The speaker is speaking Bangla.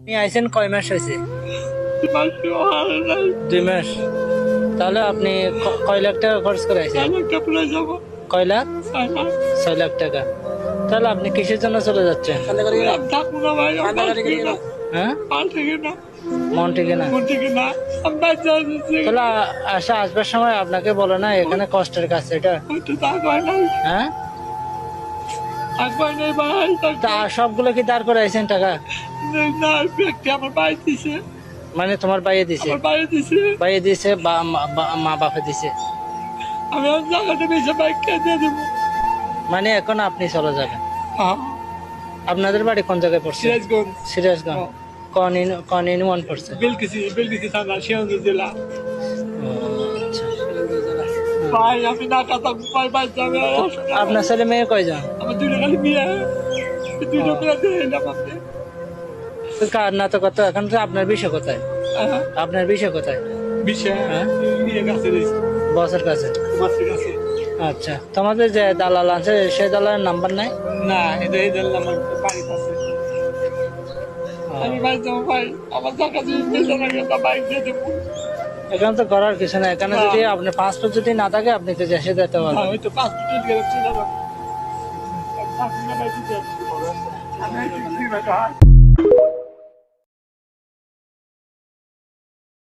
আপনি আইছেন কয় মাস হয়েছে? 2 মাস। তাহলে আপনি কয় লাখ টাকা খরচ করে আইছেন? কয় লাখ? 6 লাখ টাকা। তাহলে আপনি কিসের জন্য চলে যাচ্ছেন? হ্যাঁ, মন ঠিক না। তাহলে আসবার সময় আপনাকে বলে না এখানে কষ্টের কাজ এটা? হ্যাঁ, তা সবগুলো কি দাঁড় করে আইছেন টাকা? মানে তোমার বাইয়ে দিছে? বাইয়ে দিছে বা মা বাপে দিছে? মানে এখন আপনি চলে যাবেন। আপনাদের বাড়ি কোন জায়গায় পড়ছে? সিরাজগঞ্জ। কোন ইউনিয়ন পড়ছে? আপনার ছেলে মেয়ে কয়জন? কার না তো কত, এখন তো আপনার বিষয় কোথায়? আপনার বিষয় কোথায়? হ্যাঁ? বসের কাছে। আচ্ছা, তোমাদের যে দালাল আছে সেই দালালের নাম্বার নাই? না, এটা আমার বাড়িতে আছে। আমি ভাই যাবো ভাই, আমার টাকা দিয়ে পেছনে একটা বাইক দিয়ে দেবো। এখানে তো করার কিছু না। এখানে যদি আপনার পাসপোর্ট যদি না থাকে আপনি তো এসে যেতে পারবেন। ওই তো পাসপোর্ট গেলে চলে যাবো। আমি